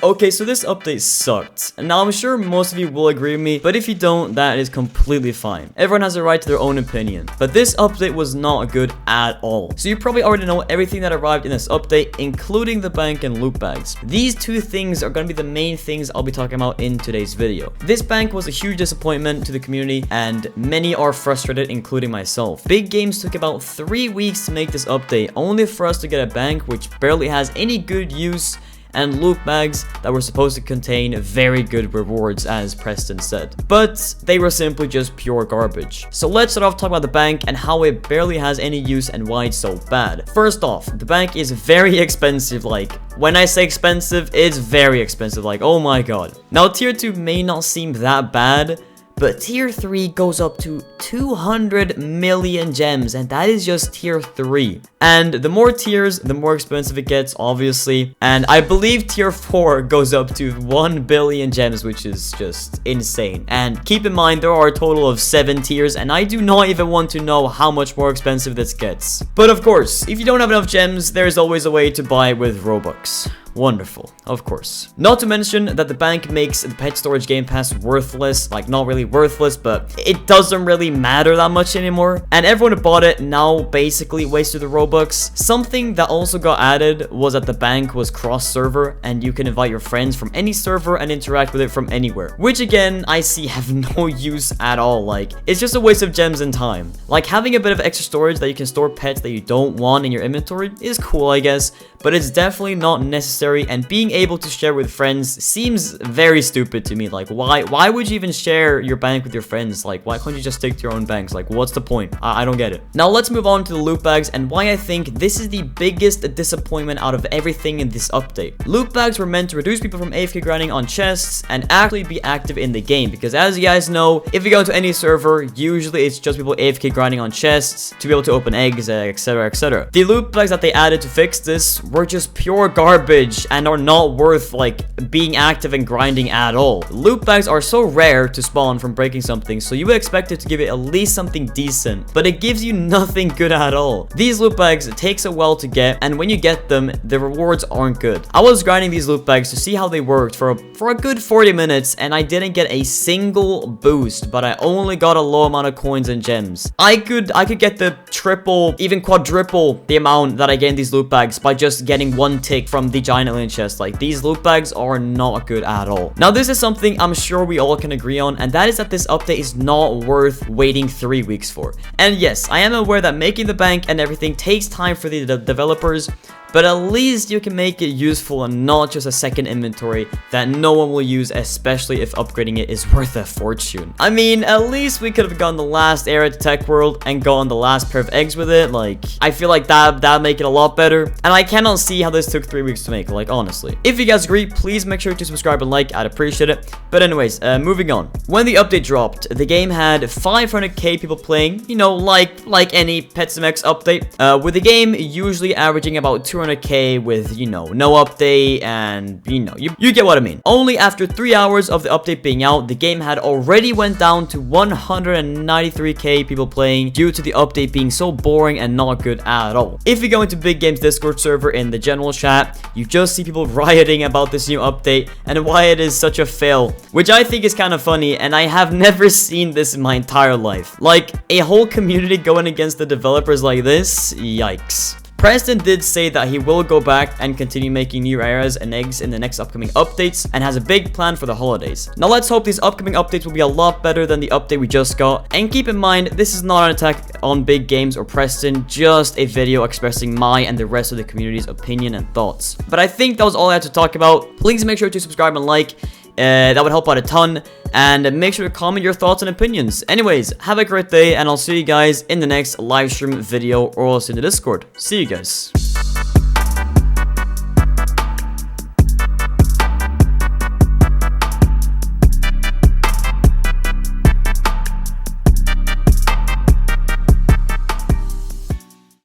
Okay, so this update sucked. And now I'm sure most of you will agree with me, but if you don't, that is completely fine. Everyone has a right to their own opinion. But this update was not good at all. So you probably already know everything that arrived in this update, including the bank and loot bags. These two things are going to be the main things I'll be talking about in today's video. This bank was a huge disappointment to the community, and many are frustrated, including myself. Big Games took about 3 weeks to make this update, only for us to get a bank which barely has any good use, and loot bags that were supposed to contain very good rewards, as Preston said. But they were simply just pure garbage. So let's start off talking about the bank and how it barely has any use and why it's so bad. First off, the bank is very expensive. Like, when I say expensive, it's very expensive. Like, oh my god. Now, tier 2 may not seem that bad, but tier 3 goes up to 200 million gems, and that is just tier 3. And the more tiers, the more expensive it gets, obviously. And I believe tier 4 goes up to 1 billion gems, which is just insane. And keep in mind, there are a total of 7 tiers, and I do not even want to know how much more expensive this gets. But of course, if you don't have enough gems, there's always a way to buy with Robux. Wonderful, of course. Not to mention that the bank makes the pet storage game pass worthless. Like, not really worthless, but it doesn't really matter that much anymore. And everyone who bought it now basically wasted the Robux. Something that also got added was that the bank was cross-server, and you can invite your friends from any server and interact with it from anywhere. Which again, I see have no use at all. Like, it's just a waste of gems and time. Like, having a bit of extra storage that you can store pets that you don't want in your inventory is cool, I guess, but it's definitely not necessary. And being able to share with friends seems very stupid to me. Like, why would you even share your bank with your friends? Like, why can't you just stick to your own banks? Like, what's the point? I don't get it. Now let's move on to the loot bags and why I think this is the biggest disappointment out of everything in this update. Loot bags were meant to reduce people from AFK grinding on chests and actually be active in the game, because as you guys know, if you go to any server, usually it's just people AFK grinding on chests to be able to open eggs, etc, etc. The loot bags that they added to fix this were just pure garbage and are not worth, like, being active and grinding at all. Loot bags are so rare to spawn from breaking something, so you would expect it to give it at least something decent, but it gives you nothing good at all. These loot bags, it takes a while to get, and when you get them, the rewards aren't good. I was grinding these loot bags to see how they worked for a good 40 minutes, and I didn't get a single boost, but I only got a low amount of coins and gems. I could get the triple, even quadruple the amount that I get in these loot bags by just getting one tick from the giant alien chest. Like, these loot bags are not good at all. Now, this is something I'm sure we all can agree on, and that is that this update is not worth waiting 3 weeks for. And yes, I am aware that making the bank and everything takes time for the developers, but at least you can make it useful and not just a second inventory that no one will use, especially if upgrading it is worth a fortune. I mean, at least we could have gotten the last era to Tech World and gotten the last pair of eggs with it. Like, I feel like that'd make it a lot better, and I cannot see how this took 3 weeks to make, like, honestly. If you guys agree, please make sure to subscribe and like, I'd appreciate it. But anyways, moving on. When the update dropped, the game had 500k people playing, you know, like any Pet Sim X update, with the game usually averaging about 200k with, you know, no update, and, you know, you get what I mean. Only after 3 hours of the update being out, the game had already went down to 193k people playing due to the update being so boring and not good at all. If you go into Big Game's Discord server in the general chat, you just see people rioting about this new update and why it is such a fail, which I think is kind of funny, and I have never seen this in my entire life. Like, a whole community going against the developers like this? Yikes. Preston did say that he will go back and continue making new eras and eggs in the next upcoming updates and has a big plan for the holidays. Now let's hope these upcoming updates will be a lot better than the update we just got. And keep in mind, this is not an attack on Big Games or Preston, just a video expressing my and the rest of the community's opinion and thoughts. But I think that was all I had to talk about. Please make sure to subscribe and like. That would help out a ton, and make sure to comment your thoughts and opinions. Anyways, have a great day, and I'll see you guys in the next live stream video or else in the Discord. See you guys.